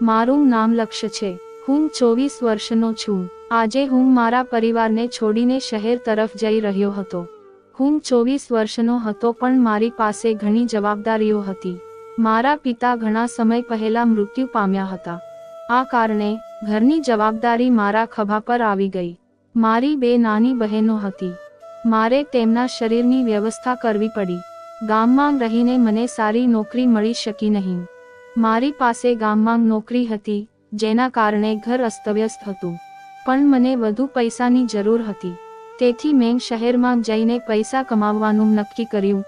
મારું નામ લક્ષ્ય છે. હું 24 વર્ષનો છું. આજે હું મારા પરિવારને છોડીને શહેર તરફ જઈ રહ્યો હતો. હું 24 વર્ષનો હતો પણ મારી પાસે ઘણી જવાબદારીઓ હતી. મારા પિતા ઘણા સમય પહેલા મૃત્યુ પામ્યા હતા. આ કારણે ઘરની જવાબદારી મારા ખભા પર આવી ગઈ. મારી 2 નાની બહેનો હતી. મારે તેમના શરીરની વ્યવસ્થા કરવી પડી. ગામમાં રહીને મને સારી નોકરી મળી શકી નહીં. મારી પાસે ગામમાં નોકરી હતી, જેના કારણે ઘર અસ્તવ્યસ્ત હતું. પણ મને વધુ પૈસાની જરૂર હતી. તેથી મેં શહેરમાં જઈને પૈસા કમાવવાનું નક્કી કર્યું,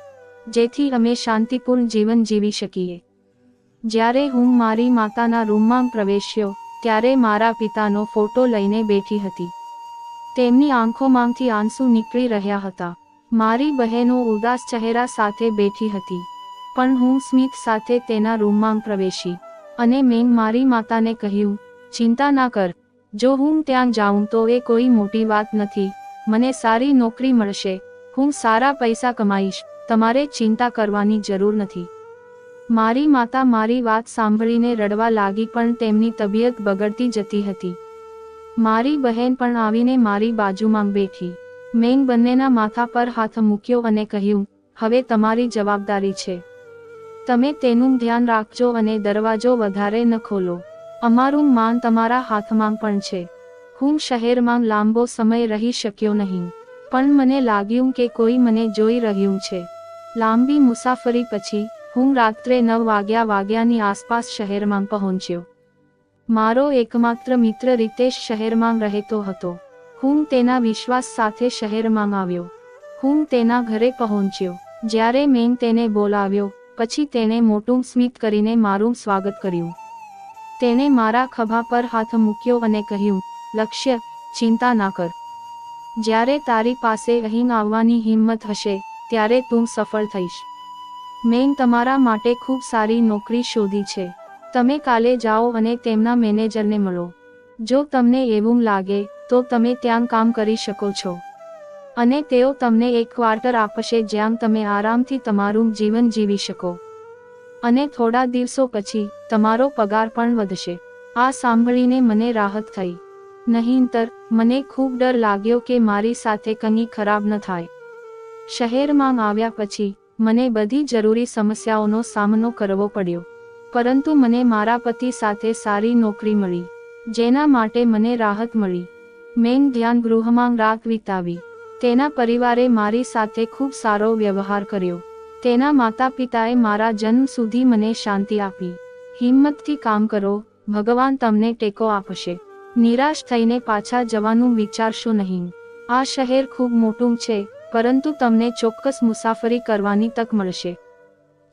જેથી અમે શાંતિપૂર્ણ જીવન જીવી શકીએ. જ્યારે હું મારી માતાના રૂમમાં પ્રવેશ્યો, ત્યારે મારા પિતાનો ફોટો લઈને બેઠી હતી. તેમની આંખોમાંથી આંસુ નીકળી રહ્યા હતા. મારી બહેનો ઉદાસ ચહેરા સાથે બેઠી હતી. પણ હું સ્મિત સાથે તેના રૂમમાં પ્રવેશી અને મેં મારી માતાને કહ્યું, ચિંતા ના કર. જો હું ત્યાં જાઉં તો એ કોઈ મોટી વાત નથી. મને સારી નોકરી મળશે. હું સારા પૈસા કમાઈશ. તમારે ચિંતા કરવાની જરૂર નથી. મારી માતા મારી વાત સાંભળીને રડવા લાગી, પણ તેમની તબિયત બગડતી જતી હતી. મારી બહેન પણ આવીને મારી બાજુમાં બેઠી. મેં બંનેના માથા પર હાથ મૂક્યો અને કહ્યું, હવે તમારી જવાબદારી છે. તમે તેનું ધ્યાન રાખજો અને દરવાજો વધારે ન ખોલો. અમારું માન તમારા હાથમાં પણ છે. હું શહેરમાં લાંબો સમય રહી શક્યો નહીં, પણ મને લાગ્યું કે કોઈ મને જોઈ રહ્યું છે. લાંબી મુસાફરી પછી હું રાત્રે 9 વાગ્યાની આસપાસ શહેરમાં પહોંચ્યો. મારો એકમાત્ર મિત્ર રીતેશ શહેરમાં રહેતો હતો. હું તેના વિશ્વાસ સાથે શહેરમાં આવ્યો. હું તેના ઘરે પહોંચ્યો. જ્યારે મેં તેને બોલાવ્યો, પછી તેણે મોટું સ્મિત કરીને મારું સ્વાગત કર્યું. તેણે મારા ખભા પર હાથ મૂક્યો અને કહ્યું, લક્ષ્ય, ચિંતા ના કર. જ્યારે તારી પાસે અહીં આવવાની હિંમત હશે, ત્યારે તું સફળ થઈશ. મેં તમારા માટે ખૂબ સારી નોકરી શોધી છે. તમે કાલે જાઓ અને તેમના મેનેજરને મળો. જો તમને એવું લાગે તો તમે ત્યાં કામ કરી શકો છો. અને તેઓ તમને એક ક્વાર્ટર આપશે જ્યાં તમે આરામથી તમારું જીવન જીવી શકો. અને થોડા દિવસો પછી તમારો પગાર પણ વધશે. આ સાંભળીને મને રાહત થઈ. નહીંતર મને ખૂબ ડર લાગ્યો કે મારી સાથે કંઈ ખરાબ ન થાય. શહેરમાં આવ્યા પછી મને બધી જરૂરી સમસ્યાઓનો સામનો કરવો પડ્યો. પરંતુ મને મારા પતિ સાથે સારી નોકરી મળી, જેના માટે મને રાહત મળી. મેં ધ્યાન ગૃહમાં રાત વિતાવી. તેના પરિવારે મારી સાથે ખૂબ સારો વ્યવહાર કર્યો. તેના માતા પિતાએ મારા જન્મ સુધી મને શાંતિ આપી. હિંમતથી કામ કરો, ભગવાન તમને ટેકો આપશે. નિરાશ થઈને પાછા જવાનું વિચારશો નહીં. આ શહેર ખૂબ મોટું છે, પરંતુ તમને ચોક્કસ મુસાફરી કરવાની તક મળશે.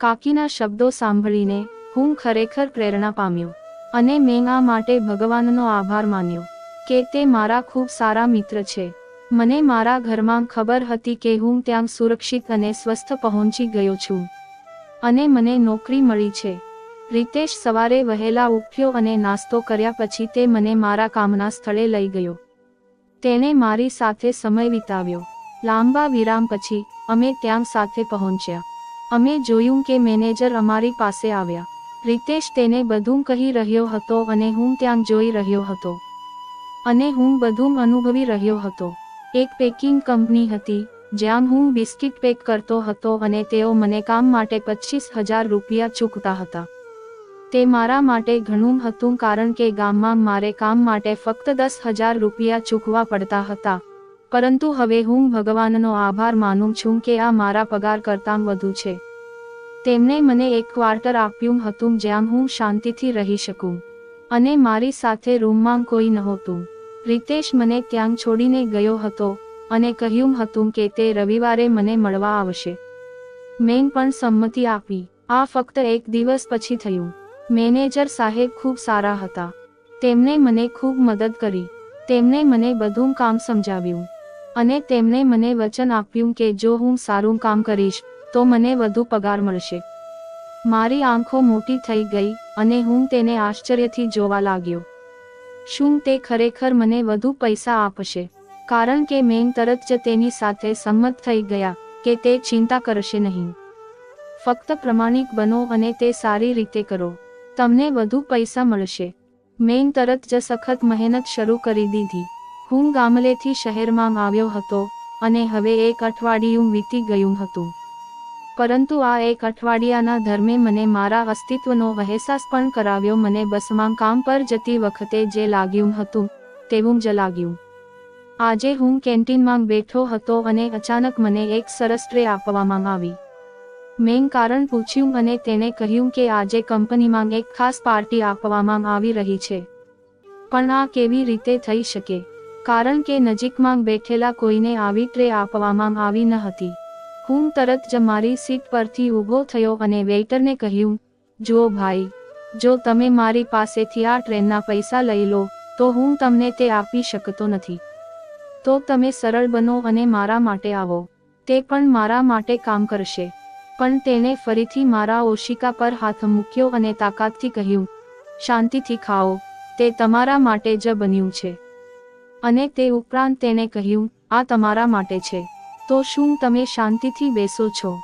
કાકીના શબ્દો સાંભળીને હું ખરેખર પ્રેરણા પામ્યો. અને મેં આ માટે ભગવાનનો આભાર માન્યો કે તે મારા ખૂબ સારા મિત્ર છે. મને મારા ઘરમાં ખબર હતી કે હું ત્યાં સુરક્ષિત અને સ્વસ્થ પહોંચી ગયો છું. અને મને નોકરી મળી છે. રીતેશ સવારે વહેલા ઉઠ્યો અને નાસ્તો કર્યા પછી તે મને મારા કામના સ્થળે લઈ ગયો. તેણે મારી સાથે સમય વિતાવ્યો. લાંબા વિરામ પછી અમે ત્યાં સાથે પહોંચ્યા. અમે જોયું કે મેનેજર અમારી પાસે આવ્યા. રીતેશ તેને બધું કહી રહ્યો હતો અને હું ત્યાં જોઈ રહ્યો હતો. અને હું બધું અનુભવી રહ્યો હતો. એક પેકિંગ કંપની હતી, જ્યાં હું બિસ્કિટ પેક કરતો હતો અને તેઓ મને કામ માટે 25,000 રૂપિયા ચૂકવતા હતા. તે મારા માટે ઘણું હતું, કારણ કે ગામમાં મારે કામ માટે ફક્ત 10,000 રૂપિયા ચૂકવવા પડતા હતા. પરંતુ હવે હું ભગવાનનો આભાર માનું છું કે આ મારા પગાર કરતાં વધુ છે. તેમણે મને એક ક્વાર્ટર આપ્યું હતું જ્યાં હું શાંતિથી રહી શકું. અને મારી સાથે રૂમમાં કોઈ નહોતું. રીતેશ મને ત્યાં છોડીને ગયો હતો અને કહ્યું હતું કે તે રવિવારે મને મળવા આવશે. મેં પણ સંમતિ આપી. આ ફક્ત એક દિવસ પછી થયું. મેનેજર સાહેબ ખૂબ સારા હતા. તેમણે મને ખૂબ મદદ કરી. તેમણે મને બધું કામ સમજાવ્યું. અને તેમણે મને વચન આપ્યું કે જો હું સારું કામ કરીશ તો મને વધુ પગાર મળશે. મારી આંખો મોટી થઈ ગઈ અને હું તેને આશ્ચર્યથી જોવા લાગ્યો. શું તે ખરેખર મને વધુ પૈસા આપશે? કારણ કે મેં તરત જ તેની સાથે સંમત થઈ ગયા કે તે ચિંતા કરશે નહીં. ફક્ત પ્રમાણિક બનો અને તે સારી રીતે કરો. તમને વધુ પૈસા મળશે. મેં તરત જ સખત મહેનત શરૂ કરી દીધી. હું ગામડેથી શહેરમાં આવ્યો હતો અને હવે 1 અઠવાડિયું વીતી ગયું હતું. પરંતુ આ 1 અઠવાડિયાના ધર્મે મને મારા અસ્તિત્વનો અહેસાસ પણ કરાવ્યો. મને બસમાં કામ પર જતી વખતે જે લાગ્યું હતું તેવું જ લાગ્યું. આજે હું કેન્ટીનમાં બેઠો હતો અને અચાનક મને એક સરસ ટ્રે આપવામાં આવી. મેં કારણ પૂછ્યું અને તેણે કહ્યું કે આજે કંપનીમાં એક ખાસ પાર્ટી આપવામાં આવી રહી છે. પણ આ કેવી રીતે થઈ શકે? કારણ કે નજીકમાં બેઠેલા કોઈને આવી ટ્રે આપવામાં આવી ન હતી. હું તરત જ મારી સીટ પરથી ઊભો થયો અને વેઇટરને કહ્યું, જુઓ ભાઈ, જો તમે મારી પાસેથી આ ટ્રેના પૈસા લઈ લો તો હું તમને તે આપી શકતો નથી. તો તમે સરળ બનો અને મારા માટે આવો. તે પણ મારા માટે કામ કરશે. પણ તેણે ફરીથી મારા ઓશિકા પર હાથ મૂક્યો અને તાકાતથી કહ્યું, શાંતિથી ખાઓ, તે તમારા માટે જ બન્યું છે. અને તે ઉપરાંત તેણે કહ્યું, આ તમારા માટે છે. તો શું તમે શાંતિથી બેસો છો?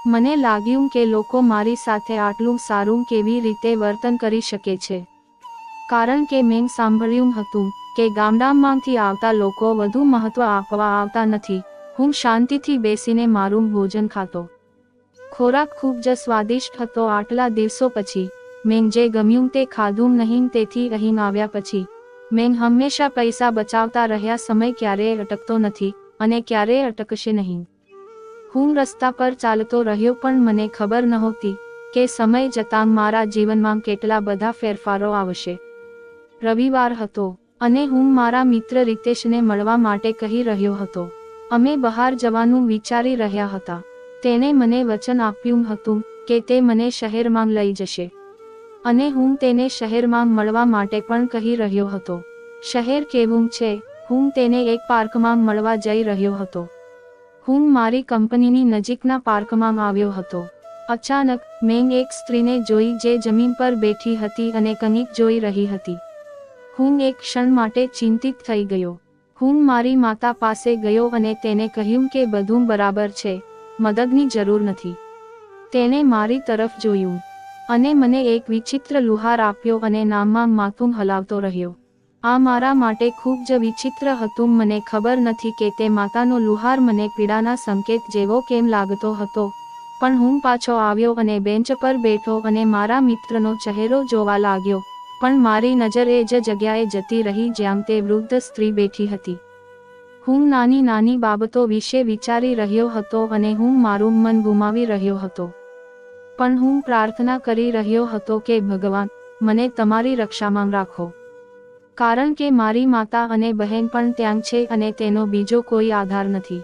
મને લાગ્યું કે લોકો મારી સાથે આટલું સારું કેવી રીતે વર્તન કરી શકે છે. કારણ કે મેં સાંભળ્યું હતું કે ગામડામાંથી આવતા લોકો વધુ મહત્વ આપવા આવતા નથી. હું શાંતિથી બેસીને મારું ભોજન ખાતો. ખોરાક ખૂબ જ સ્વાદિષ્ટ હતો. આટલા દિવસો પછી મેં જે ગમ્યું તે ખાધું નહીં. તેથી અહીં આવ્યા પછી મેં હંમેશા પૈસા બચાવતા રહ્યા. સમય ક્યારેય અટકતો નથી અને ક્યારેય અટકશે નહીં. હું રસ્તા પર ચાલતો રહ્યો પણ મને ખબર નહોતી કે સમય જતાં મારા જીવનમાં કેટલા બધા ફેરફારો આવશે. રવિવાર હતો અને હું મારા મિત્ર રિતેશને મળવા માટે કહી રહ્યો હતો. અમે બહાર જવાનું વિચારી રહ્યા હતા. તેણે મને વચન આપ્યું હતું કે તે મને શહેરમાં લઈ જશે અને હું તેને શહેરમાં મળવા માટે પણ કહી રહ્યો હતો. શહેર કેવું છે? હું તેને એક પાર્કમાં મળવા જઈ રહ્યો હતો. હું મારી કંપનીની નજીકના પાર્કમાં આવ્યો હતો. અચાનક મેં એક સ્ત્રીને જોઈ જે જમીન પર બેઠી હતી અને કંઈક જોઈ રહી હતી. હું એક ક્ષણ માટે ચિંતિત થઈ ગયો. હું મારી માતા પાસે ગયો અને તેને કહ્યું કે બધું બરાબર છે, મદદની જરૂર નથી. તેણે મારી તરફ જોયું અને મને એક વિચિત્ર લુહાર આપ્યો અને નામમાં માથું હલાવતો રહ્યો. આ મારા માટે ખૂબ જ વિચિત્ર હતું. મને ખબર નથી કે તે માતાનો લુહાર મને પીડાના સંકેત જેવો કેમ લાગતો હતો. પણ હું પાછો આવ્યો અને બેન્ચ પર બેઠો અને મારા મિત્રનો ચહેરો જોવા લાગ્યો. પણ મારી નજર એ જ જગ્યાએ જતી રહી જ્યાં તે વૃદ્ધ સ્ત્રી બેઠી હતી. હું નાની નાની બાબતો વિશે વિચારી રહ્યો હતો અને હું મારું મન ગુમાવી રહ્યો હતો. પણ હું પ્રાર્થના કરી રહ્યો હતો કે ભગવાન, મને તમારી રક્ષામાં રાખો. કારણ કે મારી માતા અને બહેન પણ ત્યાં છે અને તેનો બીજો કોઈ આધાર નથી.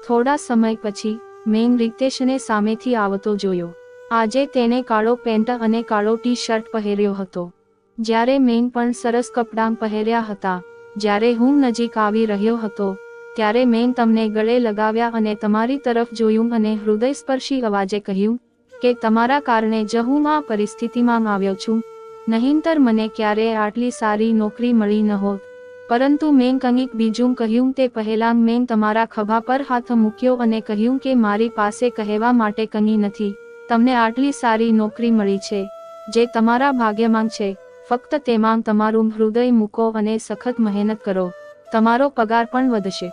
થોડા સમય પછી મેં રિતેશને સામેથી આવતો જોયો. આજે તેણે કાળો પેન્ટ અને કાળો ટી-શર્ટ પહેર્યો હતો. જ્યારે મેં પણ સરસ કપડાં પહેર્યા હતા. જ્યારે હું નજીક આવી રહ્યો હતો ત્યારે મેં તમને ગળે લગાવ્યા અને તમારી તરફ જોયું અને હૃદયસ્પર્શી અવાજે કહ્યું કે તમારા કારણે જ હું આ પરિસ્થિતિમાં આવ્યો છું. નહીંતર મને ક્યારેય આટલી સારી નોકરી મળી નહોત. પરંતુ મેં કંઈક બીજું કહ્યું. તે પહેલાં મેં તમારા ખભા પર હાથ મૂક્યો અને કહ્યું કે મારી પાસે કહેવા માટે કંઈ નથી. તમને આટલી સારી નોકરી મળી છે જે તમારા ભાગ્યમાં છે. ફક્ત તેમાં તમારું હૃદય મૂકો અને સખત મહેનત કરો. તમારો પગાર પણ વધશે.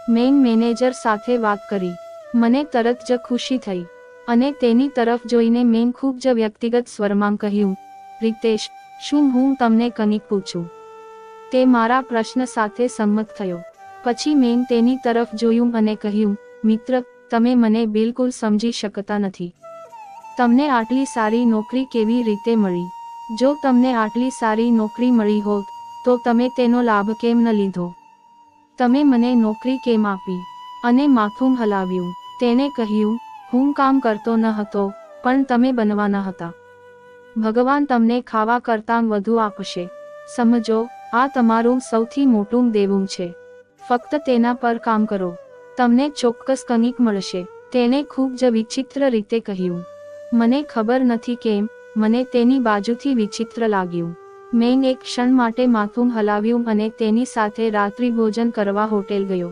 મેં મેનેજર સાથે વાત કરી. મને તરત જ ખુશી થઈ અને તેની તરફ જોઈને મેં ખૂબ જ વ્યક્તિગત સ્વરમાં કહ્યું, રિતેશ, શું હું તમને કંઈક પૂછું? તે મારા પ્રશ્ન સાથે સંમત થયો. પછી મેં તેની તરફ જોયું અને કહ્યું, મિત્ર, તમે મને બિલકુલ સમજી શકતા નથી. તમને આટલી સારી નોકરી કેવી રીતે મળી? જો તમને આટલી સારી નોકરી મળી હોત તો તમે તેનો લાભ કેમ ન લીધો? તમે મને નોકરી કેમ આપી? અને માથું હલાવ્યું. તેણે કહ્યું, હું કામ કરતો ન હતો, પણ તમે બનવાના હતા. ભગવાન તમને ખાવા કરતાં વધુ આપશે. સમજો, આ તમારું સૌથી મોટું દેવું છે. ફક્ત તેના પર કામ કરો. તમને ચોક્કસ કંઈક મળશે. તેણે ખૂબ જ વિચિત્ર રીતે કહ્યું. મને ખબર નથી કેમ મને તેની બાજુથી વિચિત્ર લાગ્યું. મેં એક ક્ષણ માટે માથું હલાવ્યું અને તેની સાથે રાત્રિભોજન કરવા હોટેલ ગયો.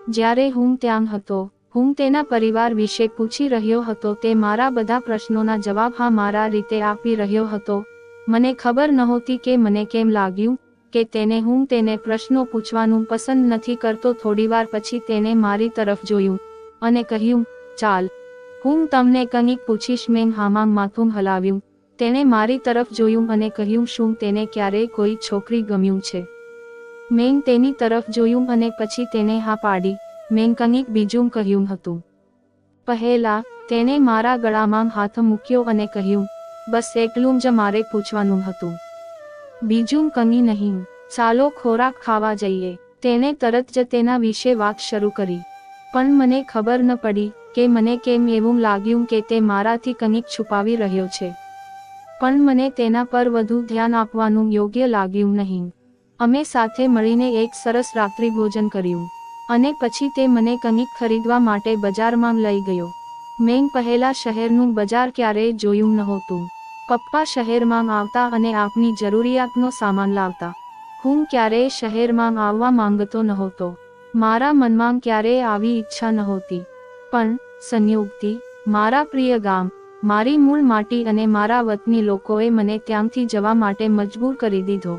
જ્યારે હું ત્યાં હતો હું તેના પરિવાર વિશે પૂછી રહ્યો હતો, તે મારા બધા પ્રશ્નોના જવાબ હા મારા રીતે આપી રહ્યો હતો. મને ખબર નહોતી કે મને કેમ લાગ્યું કે હું તેને પ્રશ્નો પૂછવાનું પસંદ નથી કરતો. થોડીવાર પછી તેણે મારી તરફ જોયું અને કહ્યું, ચાલ હું તમને કંઈક પૂછીશ. મેં હામાં માથું હલાવ્યું. તેણે મારી તરફ જોયું અને કહ્યું, શું તેને ક્યારેય કોઈ છોકરી ગમ્યું છે? મેં તેની તરફ જોયું અને પછી તેણે હા પાડી. મેં કંઈક બીજું કહ્યું હતું. પહેલા તેણે મારા ગળામાં હાથ મૂક્યો અને કહ્યું, બસ એટલું જ મારે પૂછવાનું હતું, બીજું કંઈ નહીં. ચાલો ખોરાક ખાવા જઈએ. તેણે તરત જ તેના વિશે વાત શરૂ કરી. પણ મને ખબર ન પડી કે મને કેમ એવું લાગ્યું કે તે મારાથી કંઈક છુપાવી રહ્યો છે. પણ મને તેના પર વધુ ધ્યાન આપવાનું યોગ્ય લાગ્યું નહીં. અમે સાથે મળીને એક સરસ રાત્રિભોજન કર્યું અને પછી તે મને કંઈક ખરીદવા માટે બજારમાં લઈ ગયો. મેં પહેલા શહેરનું બજાર ક્યારેય જોયું નહોતું. પપ્પા શહેરમાં આવતા અને આપની જરૂરિયાતનો સામાન લાવતા. હું ક્યારેય શહેરમાં આવવા માંગતો નહોતો. મારા મનમાં ક્યારેય આવી ઈચ્છા નહોતી. પણ સંયોગથી મારા પ્રિય ગામ, મારી મૂળ માટી અને મારા વતની લોકોએ મને ત્યાંથી જવા માટે મજબૂર કરી દીધો.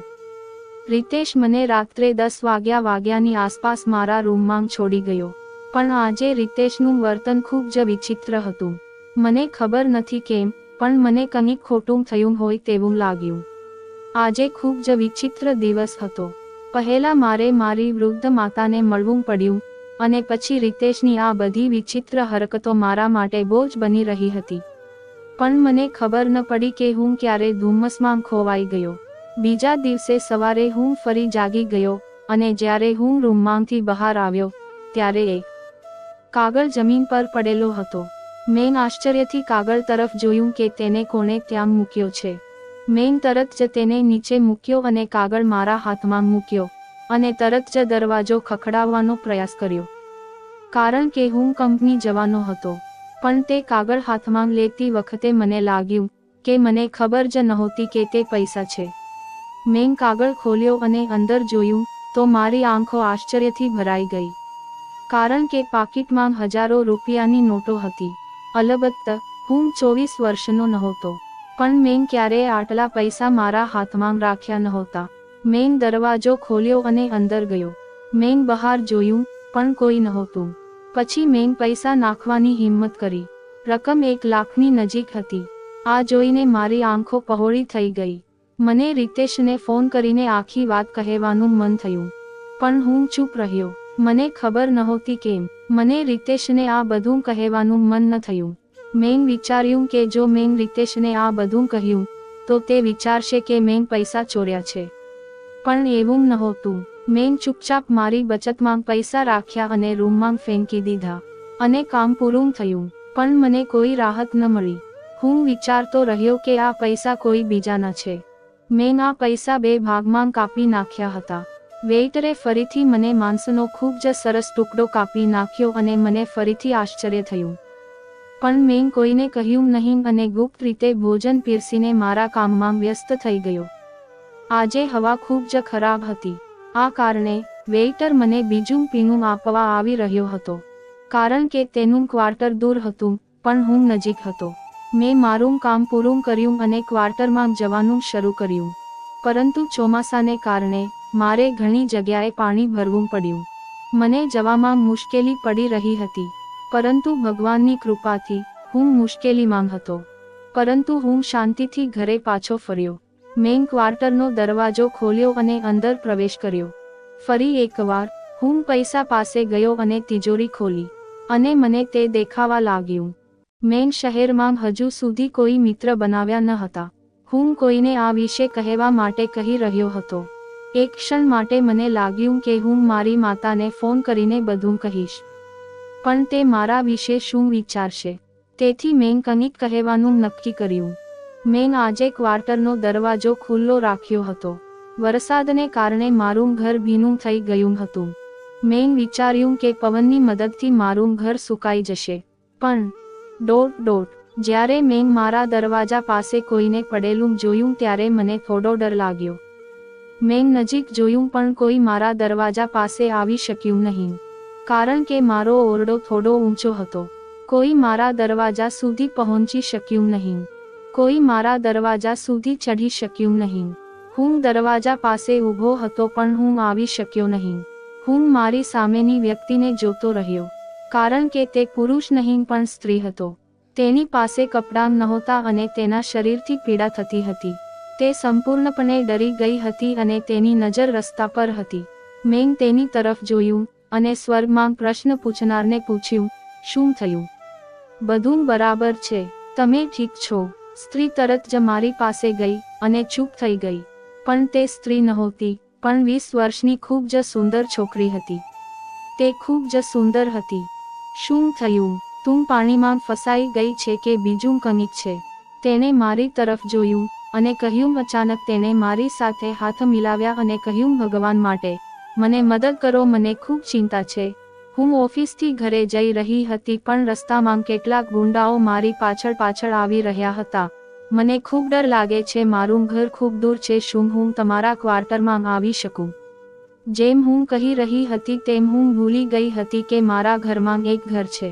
રિતેશ મને રાત્રે 10 વાગ્યાની આસપાસ મારા રૂમમાં છોડી ગયો. પણ આજે રિતેશનું વર્તન ખૂબ જ વિચિત્ર હતું. મને ખબર નથી કેમ, પણ મને કંઈક ખોટું થયું હોય તેવું લાગ્યું. આજે ખૂબ જ વિચિત્ર દિવસ હતો. પહેલા મારે મારી વૃદ્ધ માતાને મળવું પડ્યું અને પછી રિતેશની આ બધી વિચિત્ર હરકતો મારા માટે બોજ બની રહી હતી. પણ મને ખબર ન પડી કે હું ક્યારે ધુમ્મસમાં ખોવાઈ ગયો. બીજા દિવસે સવારે હું ફરી જાગી ગયો અને જ્યારે હું રૂમમાંથી બહાર આવ્યો ત્યારે એક કાગળ જમીન પર પડેલો હતો. મેં આશ્ચર્યથી કાગળ તરફ જોયું કે તેને કોણે ત્યાં મૂક્યો છે. મેં તરત જ તેને નીચે મૂક્યો અને કાગળ મારા હાથમાં મૂક્યો અને તરત જ દરવાજો ખખડાવવાનો પ્રયાસ કર્યો. કારણ કે હું કંપની જવાનો હતો. પણ તે કાગળ હાથમાં લેતી વખતે મને લાગ્યું કે મને ખબર જ નહોતી કે તે પૈસા છે. મેં કાગળ ખોલ્યો અને અંદર જોયું તો મારી આંખો આશ્ચર્યથી ભરાઈ ગઈ. કારણ કે પાકીટમાં હજારો રૂપિયાની નોટો હતી. અલબત્ત હું 24 વર્ષનો નહોતો, પણ મેં ક્યારેય આટલા પૈસા મારા હાથમાં રાખ્યા નહોતા. મેં દરવાજો ખોલ્યો અને અંદર ગયો. મેં બહાર જોયું પણ કોઈ નહોતું. પછી મેં પૈસા નાખવાની હિંમત કરી. રકમ 1 લાખની નજીક હતી. આ જોઈને મારી આંખો પહોળી થઈ ગઈ. મને રિતેશને ફોન કરીને આખી વાત કહેવાનું મન થયું, પણ હું ચૂપ રહ્યો. મને ખબર નહોતી કેમ મને રિતેશને આ બધું કહેવાનું મન ન થયું. મેં વિચાર્યું કે જો મેં રિતેશને આ બધું કહ્યું તો તે વિચારશે કે મેં પૈસા ચોર્યા છે. પણ એવું નહોતું. મેં ચૂપચાપ મારી બચતમાં પૈસા રાખ્યા અને રૂમમાં ફેંકી દીધા અને કામ પૂરું થયું. પણ મને કોઈ રાહત ન મળી. હું વિચારતો રહ્યો કે આ પૈસા કોઈ બીજાના છે. મેં આ પૈસા 2 ભાગમાં કાપી નાખ્યા હતા. વેઇટરે ફરીથી મને માંસનો ખૂબ જ સરસ ટુકડો કાપી નાખ્યો અને મને ફરીથી આશ્ચર્ય થયું. પણ મેં કોઈને કહ્યું નહીં અને ગુપ્ત રીતે ભોજન પીરસીને મારા કામમાં વ્યસ્ત થઈ ગયો. આજે હવા ખૂબ જ ખરાબ હતી. આ કારણે વેઇટર મને બીજું પીણું આપવા આવી રહ્યો હતો. કારણ કે તેનું ક્વાર્ટર દૂર હતું પણ હું નજીક હતો. મેં મારું કામ પૂરું કર્યું અને ક્વાર્ટરમાં જવાનું શરૂ કર્યું. પરંતુ ચોમાસાને કારણે મારે ઘણી જગ્યાએ પાણી ભરવું પડ્યું. મને જવામાં મુશ્કેલી પડી રહી હતી. પરંતુ ભગવાનની કૃપાથી હું મુશ્કેલીમાં હતો. પરંતુ હું શાંતિથી ઘરે પાછો ફર્યો. મેં ક્વાર્ટરનો દરવાજો ખોલ્યો અને અંદર પ્રવેશ કર્યો. ફરી એકવાર હું પૈસા પાસે ગયો અને તિજોરી ખોલી અને મને તે દેખાવા લાગ્યું. મેં શહેરમાં હજુ સુધી કોઈ મિત્ર બનાવ્યા ન હતા. હું કોઈને આ વિશે કહેવા માટે કહી રહ્યો હતો. એક ક્ષણ માટે મને લાગ્યું કે હું મારી માતાને ફોન કરીને બધું કહીશ. પણ તે મારા વિશે શું વિચારશે? તેથી મેં કંઈક કહેવાનું નક્કી કર્યું. મેં આજે ક્વાર્ટરનો દરવાજો ખુલ્લો રાખ્યો હતો. વરસાદને કારણે મારું ઘર ભીનું થઈ ગયું હતું. મેં વિચાર્યું કે પવનની મદદથી મારું ઘર સુકાઈ જશે. પણ જ્યારે મેં મારા દરવાજા પાસે કોઈને પડેલું જોયું ત્યારે મને થોડો ડર લાગ્યો. મેં નજીક જોયું પણ કોઈ મારા દરવાજા પાસે આવી શક્યું નહીં. કારણ કે મારો ઓરડો થોડો ઊંચો હતો. કોઈ મારા દરવાજા સુધી પહોંચી શક્યું નહીં. કોઈ મારા દરવાજા સુધી ચઢી શક્યું નહીં. હું દરવાજા પાસે ઊભો હતો પણ હું આવી શક્યો નહીં. હું મારી સામેની વ્યક્તિને જોતો રહ્યો, કારણ કે તે પુરુષ નહીં પણ સ્ત્રી હતો. તેની પાસે કપડાં નહોતા અને તેના શરીરથી પીડા થતી હતી. તે સંપૂર્ણપણે ડરી ગઈ હતી અને તેની નજર રસ્તા પર હતી. મેં તેની તરફ જોયું અને સ્વરમાં પ્રશ્ન પૂછનારને પૂછ્યું, શું થયું? બધું બરાબર છે, તમે ઠીક છો? સ્ત્રી તરત જ મારી પાસે ગઈ અને ચૂપ થઈ ગઈ. પણ તે સ્ત્રી નહોતી, પણ 20 વર્ષની ખૂબ જ સુંદર છોકરી હતી. તે ખૂબ જ સુંદર હતી. શું થયું? તું પાણીમાં ફસાઈ ગઈ છે કે બીજું કંઈક છે? તેણે મારી તરફ જોયું અને કહ્યું. અચાનક તેણે મારી સાથે હાથ મિલાવ્યા અને કહ્યું, ભગવાન માટે મને મદદ કરો, મને ખૂબ ચિંતા છે. હું ઓફિસથી ઘરે જઈ રહી હતી પણ રસ્તામાં કેટલાક ગુંડાઓ મારી પાછળ આવી રહ્યા હતા. મને ખૂબ ડર લાગે છે. મારું ઘર ખૂબ દૂર છે. શું હું તમારા ક્વાર્ટરમાં આવી શકું? જેમ હું કહી રહી હતી તેમ હું ભૂલી ગઈ હતી કે મારા ઘરમાં એક ઘર છે.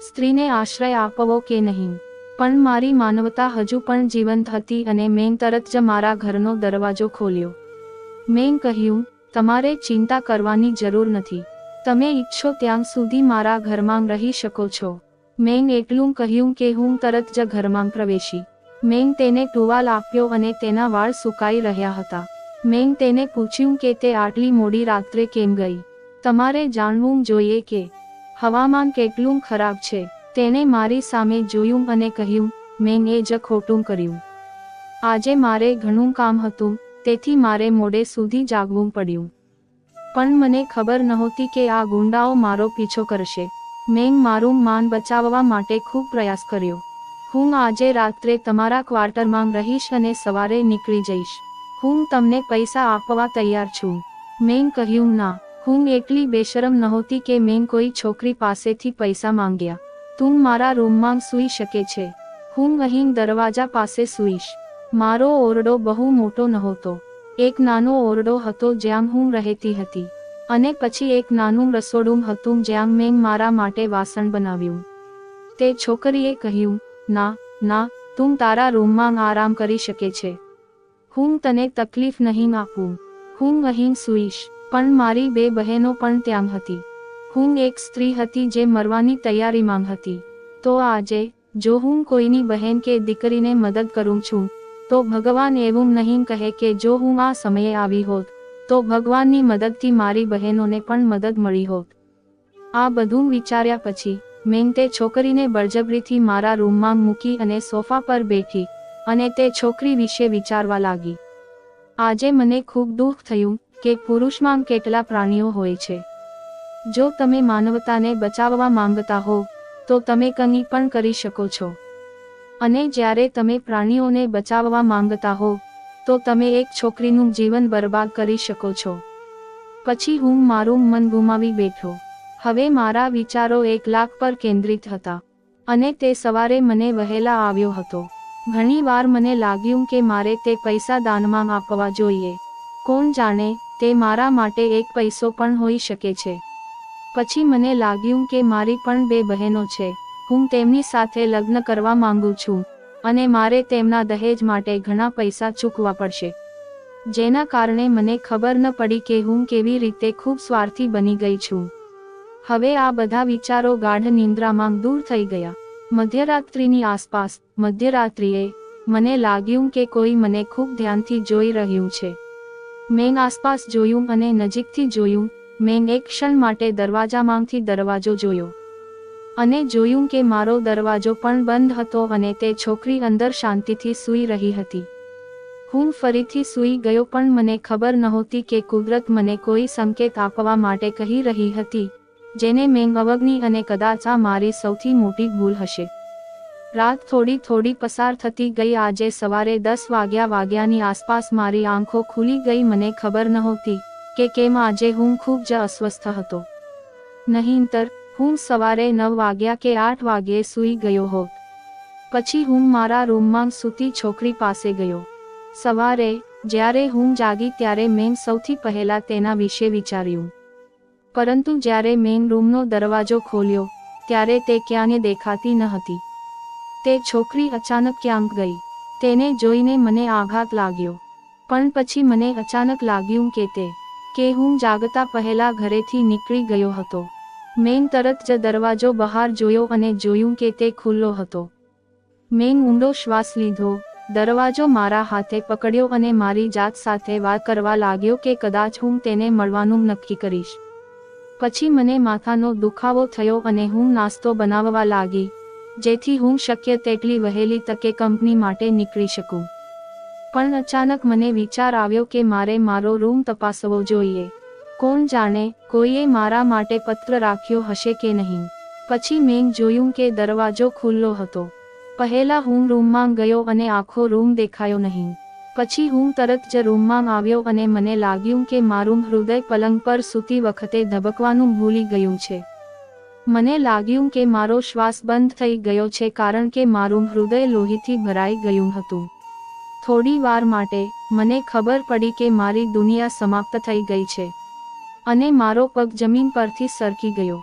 સ્ત્રીને આશ્રય આપવો કે નહીં, પણ મારી માનવતા હજુ પણ જીવંત હતી અને મેં તરત જ મારા ઘરનો દરવાજો ખોલ્યો. મેં કહ્યું, તમારે ચિંતા કરવાની જરૂર નથી. તમે ઈચ્છો ત્યાં સુધી મારા ઘરમાં રહી શકો છો. મેં એટલું કહ્યું કે હું તરત જ ઘરમાં પ્રવેશી. મેં તેને ટુવાલ આપ્યો અને તેના વાળ સુકાઈ રહ્યા હતા. મેં તેને પૂછ્યું કે તે આટલી મોડી રાત્રે કેમ ગઈ? તમારે જાણવું જોઈએ કે હવામાન કેટલું ખરાબ છે. તેણે મારી સામે જોયું અને કહ્યું, મેં એ જ ખોટું કર્યું. આજે મારે ઘણું કામ હતું, તેથી મારે મોડે સુધી જાગવું પડ્યું. પણ મને ખબર નહોતી કે આ ગુંડાઓ મારો પીછો કરશે. મેં મારું માન બચાવવા માટે ખૂબ પ્રયાસ કર્યો. હું આજે રાત્રે તમારા ક્વાર્ટરમાં રહીશ અને સવારે નીકળી જઈશ. હું તમને પૈસા આપવા તૈયાર છું. મેં કહ્યું, ના. હું એટલી બેશરમ નહોતી કે મેં કોઈ છોકરી પાસેથી પૈસા માંગ્યા. તું મારા રૂમમાં સૂઈ શકે છે. હું અહીં દરવાજા પાસે સૂઈશ. મારો ઓરડો બહુ મોટો નહોતો. એક નાનો ઓરડો હતો જ્યાં હું રહેતી હતી, અને પછી એક નાનું રસોડું હતું જ્યાં મેં મારા માટે વાસણ બનાવ્યું. તે છોકરીએ કહ્યું, ના ના, તું તારા રૂમમાં આરામ કરી શકે છે. હું તને તકલીફ નહીં આપું. હું અહીં સૂઈશ. પણ મારી 2 બહેનો પણ ત્યાં હતી. હું એક સ્ત્રી હતી જે મરવાની તૈયારીમાં હતી. તો આજે જો હું કોઈની બહેન કે દીકરીને મદદ કરું છું, તો ભગવાન એવું નહીં કહે કે જો હું આ સમયે આવી હોત, તો ભગવાનની મદદથી મારી બહેનોને પણ મદદ મળી હોત. આ બધું વિચાર્યા પછી મેં તે છોકરીને બળજબરીથી મારા રૂમમાં મૂકી અને સોફા પર બેઠી અને તે છોકરી વિશે વિચારવા લાગી. આજે મને ખૂબ દુઃખ થયું કે પુરુષમાં કેટલા પ્રાણીઓ હોય છે. જો તમે માનવતાને બચાવવા માંગતા હો તો તમે કંઈ પણ કરી શકો છો. અને જ્યારે તમે પ્રાણીઓને બચાવવા માંગતા હો તો તમે એક છોકરીનું જીવન બરબાદ કરી શકો છો. પછી હું મારું મન ગુમાવી બેઠો. હવે મારા વિચારો 1 લાખ પર કેન્દ્રિત હતા. અને તે સવારે મને વહેલા આવ્યો હતો. ઘણી વાર મને લાગ્યું કે મારે તે પૈસા દાનમાં આપવા જોઈએ. કોણ જાણે, તે મારા માટે 1 પૈસો પણ હોઈ શકે છે. પછી મને લાગ્યું કે મારી પણ 2 બહેનો છે. હું તેમની સાથે લગ્ન કરવા માંગુ છું અને મારે તેમના દહેજ માટે ઘણા પૈસા ચૂકવવા પડશે. જેના કારણે મને ખબર ન પડી કે હું કેવી રીતે ખૂબ સ્વાર્થી બની ગઈ છું. હવે આ બધા વિચારો ગાઢ નિંદ્રામાં દૂર થઈ ગયા. મધ્યરાત્રિની આસપાસ, મધ્યરાત્રિએ, મને લાગ્યું કે કોઈ મને ખૂબ ધ્યાનથી જોઈ રહ્યું છે. મેં આસપાસ જોયું અને નજીકથી જોયું. મેં એક ક્ષણ માટે દરવાજામાંથી દરવાજો જોયો અને જોયું કે મારો દરવાજો પણ બંધ હતો અને તે છોકરી અંદર શાંતિથી સૂઈ રહી હતી. હું ફરીથી સૂઈ ગયો પણ મને ખબર નહોતી કે કુદરત મને કોઈ સંકેત આપવા માટે કહી રહી હતી, જેને મેં અવગણી અને કદાચ આ મારી સૌથી મોટી ભૂલ હશે. રાત થોડી પસાર થતી ગઈ. આજે સવારે 10 વાગ્યાની આસપાસ મારી આંખો ખુલી ગઈ. મને ખબર નહોતી કે કેમ આજે હું ખૂબ જ અસ્વસ્થ હતો. નહીંતર હું સવારે 9 વાગ્યા કે 8 વાગ્યે સૂઈ ગયો હોત. પછી હું મારા રૂમમાં સૂતી છોકરી પાસે ગયો. સવારે જ્યારે હું જાગી ત્યારે મેં સૌથી પહેલા તેના વિશે વિચાર્યું. પરંતુ જ્યારે મેઇન રૂમનો દરવાજો ખોલ્યો ત્યારે તે ક્યાંય દેખાતી ન હતી. તે છોકરી અચાનક ક્યાંક ગઈ. તેને જોઈને મને આઘાત લાગ્યો. પણ પછી મને અચાનક લાગ્યું કે હું જાગતા પહેલા ઘરેથી નીકળી ગયો હતો. મેં તરત જ દરવાજો બહાર જોયો અને જોયું કે તે ખુલ્લો હતો. મેં ઊંડો શ્વાસ લીધો, દરવાજો મારા હાથે પકડ્યો અને મારી જાત સાથે વાત કરવા લાગ્યો કે કદાચ હું તેને મળવાનું નક્કી કરીશ. પછી મને માથાનો દુખાવો થયો અને હું નાસ્તો બનાવવા લાગી, જેથી હું શક્ય તેટલી વહેલી તકે કંપની માટે નીકળી શકું. પણ અચાનક મને વિચાર આવ્યો કે મારે મારો રૂમ તપાસવો જોઈએ. કોણ જાણે કોઈએ મારા માટે પત્ર રાખ્યો હશે કે નહીં. પછી મેં જોયું કે દરવાજો ખુલ્લો હતો. પહેલા હું રૂમમાં ગયો અને આખો રૂમ દેખાયો નહીં. પછી હું તરત જ રૂમમાં આવ્યો અને મને લાગ્યું કે મારું હૃદય પલંગ પર સૂતી વખતે ધબકવાનું ભૂલી ગયું છે. મને લાગ્યું કે મારો શ્વાસ બંધ થઈ ગયો છે કારણ કે મારું હૃદય લોહીથી ભરાઈ ગયું હતું. થોડી વાર માટે મને ખબર પડી કે મારી દુનિયા સમાપ્ત થઈ ગઈ છે અને મારો પગ જમીન પરથી સરકી ગયો.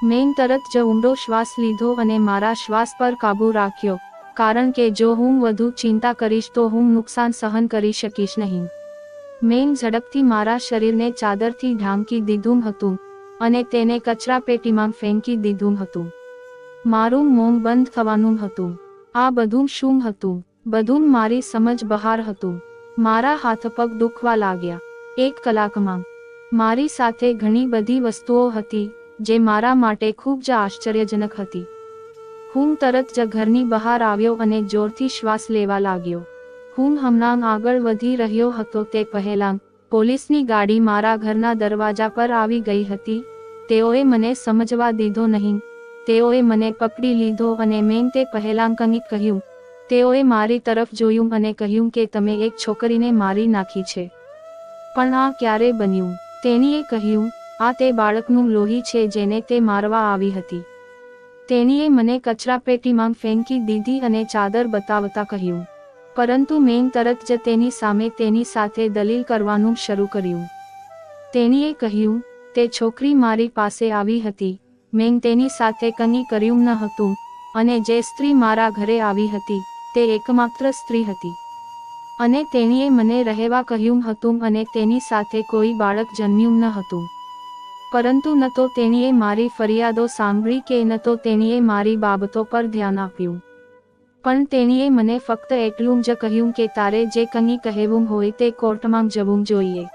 મેં તરત જ ઊંડો શ્વાસ લીધો અને મારા શ્વાસ પર કાબૂ રાખ્યો, કારણ કે જો હું વધુ ચિંતા કરીશ તો હું નુકસાન સહન કરી શકીશ નહીં. મેં ઝડપથી મારા શરીરને ચાદરથી ઢાંકી દીધું હતું અને તેને કચરાપેટીમાં ફેંકી દીધું હતું. મારું મોં બંધ થવાનું હતું. આ બધું શું હતું? બધું મારી સમજ બહાર હતું. મારા હાથ પગ દુખવા લાગ્યા. 1 કલાકમાં મારી સાથે ઘણી બધી વસ્તુઓ હતી જે મારા માટે ખૂબ જ આશ્ચર્યજનક હતી. હું તરત જ ઘરની બહાર આવ્યો અને જોરથી શ્વાસ લેવા લાગ્યો. હું હમણાં આગળ વધી રહ્યો હતો તે પહેલાં પોલીસની ગાડી મારા ઘરના દરવાજા પર આવી ગઈ હતી. તેઓએ મને સમજવા દીધો નહીં. તેઓએ મને પકડી લીધો અને મેં તે પહેલાં કંઈક કહ્યું. તેઓએ મારી તરફ જોયું અને કહ્યું કે તમે એક છોકરીને મારી નાખી છે. પણ આ ક્યારે બન્યું? તેણીએ કહ્યું, આ તે બાળકનું લોહી છે જેને તે મારવા આવી હતી. તેણીએ મને કચરાપેટીમાં ફેંકી દીધી અને ચાદર બતાવતા કહ્યું. પરંતુ મેં તરત જ તેની સામે તેની સાથે દલીલ કરવાનું શરૂ કર્યું. તેણીએ કહ્યું, તે છોકરી મારી પાસે આવી હતી, મેં તેની સાથે કંઈ કર્યું ન હતું, અને જે સ્ત્રી મારા ઘરે આવી હતી તે એકમાત્ર સ્ત્રી હતી. અને તેણીએ મને રહેવા કહ્યું હતું અને તેની સાથે કોઈ બાળક જન્મ્યું ન હતું. પરંતુ ન તો તેણીએ મારી ફરિયાદો સાંભળી કે ન તો તેણીએ મારી બાબતો પર ધ્યાન આપ્યું. પણ તેણીએ મને ફક્ત એટલું જ કહ્યું કે તારે જે કંઈ કહેવું હોય તે કોર્ટમાં જવું જોઈએ.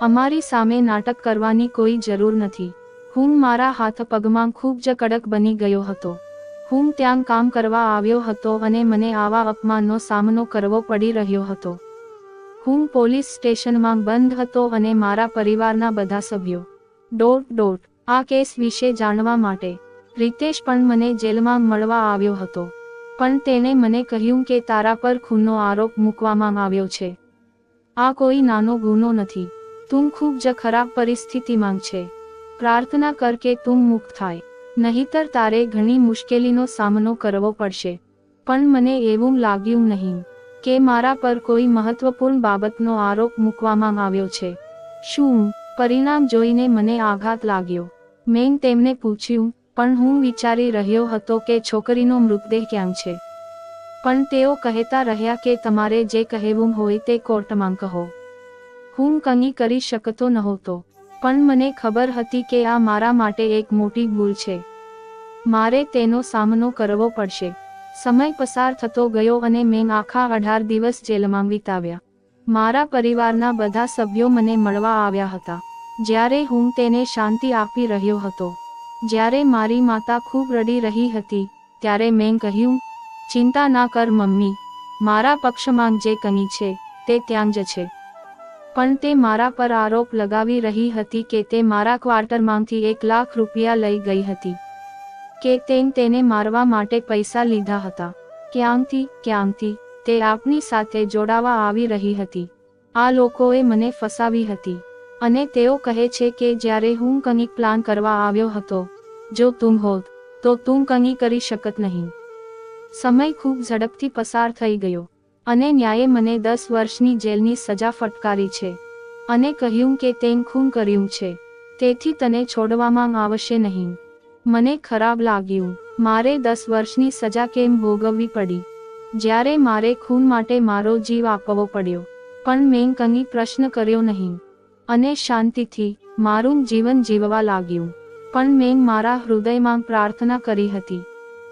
અમારી સામે નાટક કરવાની કોઈ જરૂર નથી. હું મારા હાથ પગમાં ખૂબ જ કડક બની ગયો હતો. હું ત્યાં કામ કરવા આવ્યો હતો અને મને આવા અપમાનનો સામનો કરવો પડી રહ્યો હતો. હું પોલીસ સ્ટેશનમાં બંધ હતો અને મારા પરિવારના બધા સભ્યો આ કેસ વિશે જાણવા માટે રિતેશ પણ મને જેલમાં મળવા આવ્યો હતો. પણ તેણે મને કહ્યું કે તારા પર ખૂનનો આરોપ મૂકવામાં આવ્યો છે. આ કોઈ નાનો ગુનો નથી. તું ખૂબ જ ખરાબ પરિસ્થિતિમાં છે. પ્રાર્થના કર કે તું મુક્ત થાય, નહીતર તારે ઘણી મુશ્કેલીનો સામનો કરવો પડશે. પણ મને એવું લાગ્યું નહીં કે મારા પર કોઈ મહત્વપૂર્ણ બાબતનો આરોપ મૂકવામાં આવ્યો છે. શું? પરિણામ જોઈને મને આઘાત લાગ્યો. મેં તેમને પૂછ્યું, પણ હું વિચારી રહ્યો હતો કે છોકરીનો મૃતદેહ ક્યાં છે. પણ તેઓ કહેતા રહ્યા કે તમારે જે કહેવું હોય તે કોર્ટમાં કહો. હું કંઈ કરી શકતો નહોતો. પણ મને ખબર હતી કે આ મારા માટે એક મોટી ભૂલ છે. મારે તેનો સામનો કરવો પડશે. સમય પસાર થતો ગયો અને મેં આખા 18 દિવસ જેલમાં વિતાવ્યા. મારા પરિવારના બધા સભ્યો મને મળવા આવ્યા હતા. જ્યારે હું તેને શાંતિ આપી રહ્યો હતો, જ્યારે મારી માતા ખૂબ રડી રહી હતી, ત્યારે મેં કહ્યું, ચિંતા ના કર મમ્મી, મારા પક્ષમાં જે કંઈ છે તે ત્યાં જ છે. પણ તે મારા પર આરોપ લગાવી રહી હતી કે તે મારા ક્વાર્ટરમાંથી 1 લાખ રૂપિયા લઈ ગઈ હતી, કે તેને મારવા માટે પૈસા લીધા હતા. ક્યાંથી તે આપની સાથે જોડાવા આવી રહી હતી. આ લોકોએ મને ફસાવી હતી. અને તેઓ કહે છે કે જ્યારે હું કંઈક પ્લાન કરવા આવ્યો હતો, જો તું હોત તો તું કંઈ કરી શકત નહીં. સમય ખૂબ ઝડપથી પસાર થઈ ગયો અને ન્યાયે મને 10 વર્ષની જેલની સજા ફટકારી છે અને કહ્યું કે તેં ખૂન કર્યું છે. તેથી તને છોડવામાં આવશે નહીં. મને ખરાબ લાગ્યું. મારે 10 વર્ષની સજા કેમ ભોગવવી પડી? જ્યારે મારે ખૂન માટે મારો જીવ આપવો પડ્યો. પણ મેં કંઈ પ્રશ્ન કર્યો નહીં અને શાંતિથી મારું જીવન જીવવા લાગ્યું. પણ મેં મારા હૃદયમાં પ્રાર્થના કરી હતી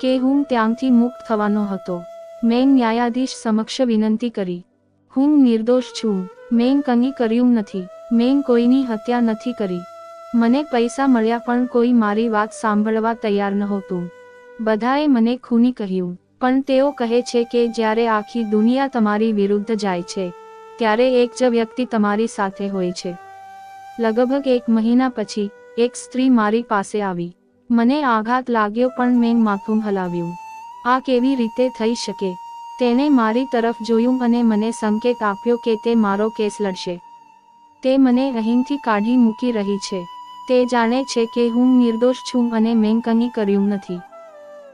કે હું ત્યાંથી મુક્ત થવાનો હતો. મેં ન્યાયાધીશ સમક્ષ વિનંતી કરી, હું નિર્દોષ છું. મેં કંઈ કર્યું નથી. મેં કોઈની હત્યા નથી કરી. મને પૈસા મળ્યા પણ કોઈ મારી વાત સાંભળવા તૈયાર નહોતું. બધાએ મને ખૂની કહ્યું. પણ તેઓ કહે છે કે જ્યારે આખી દુનિયા તમારી વિરુદ્ધ જાય છે ત્યારે એક જ વ્યક્તિ તમારી સાથે હોય છે. લગભગ 1 મહિના પછી એક સ્ત્રી મારી પાસે આવી. મને આઘાત લાગ્યો પણ મેં માથું હલાવ્યું. આ કેવી રીતે થઈ શકે? તેણે મારી તરફ જોયું અને મને સંકેત આપ્યો કે તે મારો કેસ લડશે. તે મને અહીંથી કાઢી મૂકી રહી છે. તે જાણે છે કે હું નિર્દોષ છું અને મેં કંઈ કર્યું નથી.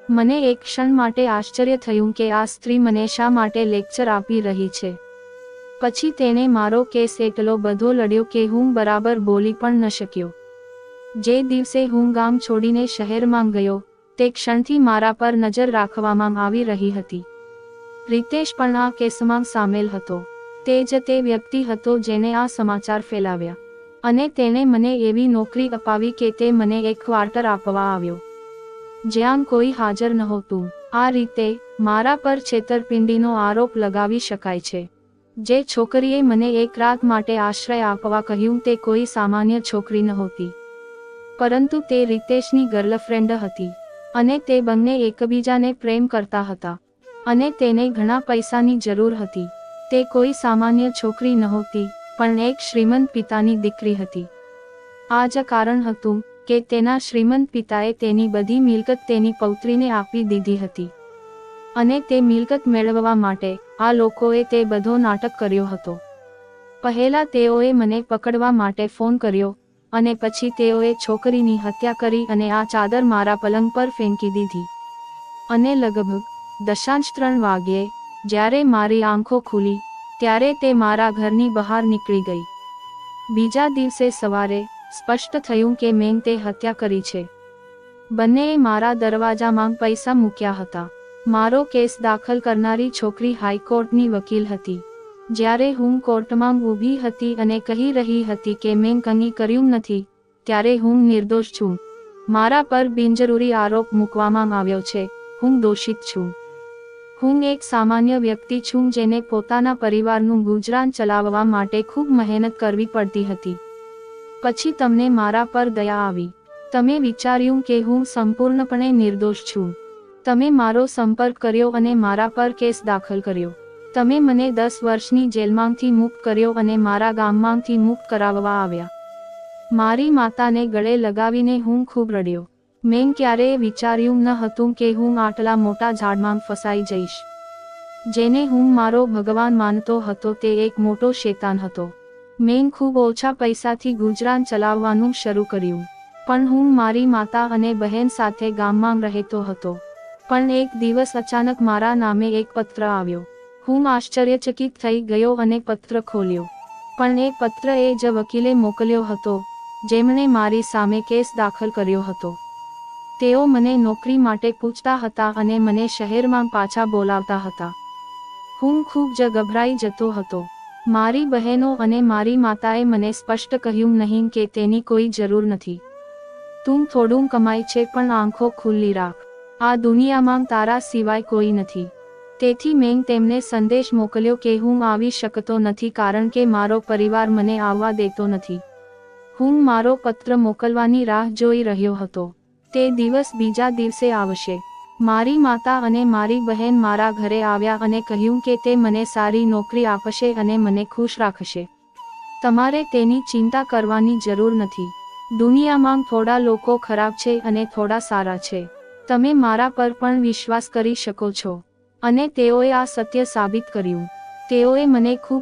મને એક ક્ષણ માટે આશ્ચર્ય થયું કે આ સ્ત્રી મને શા માટે લેક્ચર આપી રહી છે. પછી તેણે મારો કેસ એટલો બધો લડ્યો કે હું બરાબર બોલી પણ ન શક્યો. જે દિવસે હું ગામ છોડીને શહેરમાં ગયો તે ક્ષણથી મારા પર નજર રાખવામાં આવી રહી હતી. રિતેશ પણ આ કેસમાં સામેલ હતો. તે જ તે વ્યક્તિ હતો જેણે આ સમાચાર ફેલાવ્યા અને તેણે મને એવી નોકરી અપાવી કે તે મને એક ક્વાર્ટર આપવા આવ્યો જ્યાં કોઈ હાજર નહોતું. આ રીતે મારા પર છેતરપિંડીનો આરોપ લગાવી શકાય છે. જે છોકરીએ મને એક રાત માટે આશ્રય આપવા કહ્યું તે કોઈ સામાન્ય છોકરી નહોતી, પરંતુ તે રિતેશની ગર્લફ્રેન્ડ હતી અને તે બંને એકબીજાને પ્રેમ કરતા હતા અને તેને ઘણા પૈસાની જરૂર હતી. તે કોઈ સામાન્ય છોકરી નહોતી પણ એક શ્રીમંત પિતાની દીકરી હતી. આ જ કારણ હતું કે તેના શ્રીમંત પિતાએ તેની બધી મિલકત તેની પૌત્રીને આપી દીધી હતી અને તે મિલકત મેળવવા માટે આ લોકોએ તે બધો નાટક કર્યો હતો. પહેલા તેઓએ મને પકડવા માટે ફોન કર્યો અને પછી તેઓએ છોકરીની હત્યા કરી અને આ ચાદર મારા પલંગ પર ફેંકી દીધી. અને લગભગ 3:30 વાગ્યે જ્યારે મારી આંખો ખુલી ત્યારે તે મારા ઘરની બહાર નીકળી ગઈ. બીજા દિવસે સવારે સ્પષ્ટ થયું કે મેં તે હત્યા કરી છે. બંનેએ મારા દરવાજામાં પૈસા મૂક્યા હતા. મારો કેસ દાખલ કરનારી છોકરી હાઈકોર્ટની વકીલ હતી. જ્યારે હું કોર્ટમાં ઊભી હતી અને કહી રહી હતી કે મેં કંઈ કર્યું નથી ત્યારે હું નિર્દોષ છું. મારા પર બિનજરૂરી આરોપ મૂકવામાં આવ્યો છે. હું દોષિત છું. હું એક સામાન્ય વ્યક્તિ છું જેને પોતાના પરિવારનું ગુજરાન ચલાવવા માટે ખૂબ મહેનત કરવી પડતી હતી. પછી તમને મારા પર દયા આવી. તમે વિચાર્યું કે હું સંપૂર્ણપણે નિર્દોષ છું. તમે મારો સંપર્ક કર્યો અને મારા પર કેસ દાખલ કર્યો. તમે મને 10 વર્ષની જેલમાંથી મુક્ત કર્યો અને મારા ગામમાંથી મુક્ત કરાવવા આવ્યા. મારી માતાને ગળે લગાવીને હું ખૂબ રડ્યો. મેં ક્યારેય વિચાર્યું ન હતું કે હું આટલા મોટા ઝાડમાં ફસાઈ જઈશ. જેને હું મારો ભગવાન માનતો હતો તે એક મોટો શેતાન હતો. મેં ખૂબ ઓછા પૈસાથી ગુજરાન ચલાવવાનું શરૂ કર્યું. પણ હું મારી માતા અને બહેન સાથે ગામમાં રહેતો હતો. પણ એક દિવસ અચાનક મારા નામે એક પત્ર આવ્યો. હું આશ્ચર્યચકિત થઈ ગયો અને પત્ર ખોલ્યો. પણ એ પત્ર એ જ વકીલે મોકલ્યો હતો જેમણે મારી સામે કેસ દાખલ કર્યો હતો. તેઓ મને નોકરી માટે પૂછતા હતા અને મને શહેરમાં પાછા બોલાવતા હતા. હું ખૂબ જ ગભરાઈ જતો હતો. મારી બહેનો અને મારી માતાએ મને સ્પષ્ટ કહ્યું નહીં કે તેની કોઈ જરૂર નથી. તું થોડું કમાય છે પણ આંખો ખુલ્લી રાખ. આ દુનિયામાં તારા સિવાય કોઈ નથી. તેથી મેં તેમને સંદેશ મોકલ્યો કે હું આવી શકતો નથી કારણ કે મારો પરિવાર મને આવવા દેતો નથી. હું મારો પત્ર મોકલવાની રાહ જોઈ રહ્યો હતો. તે દિવસ બીજા દિવસે આવશે. મારી માતા અને મારી બહેન મારા ઘરે આવ્યા અને કહ્યું કે તે મને સારી નોકરી આપશે અને મને ખુશ રાખશે. તમારે તેની ચિંતા કરવાની જરૂર નથી. દુનિયામાં થોડા લોકો ખરાબ છે અને થોડા સારા છે. તમે મારા પર પણ વિશ્વાસ કરી શકો છો. અને તેઓએ આ સત્ય સાબિત કર્યું. તેઓએ મને ખૂબ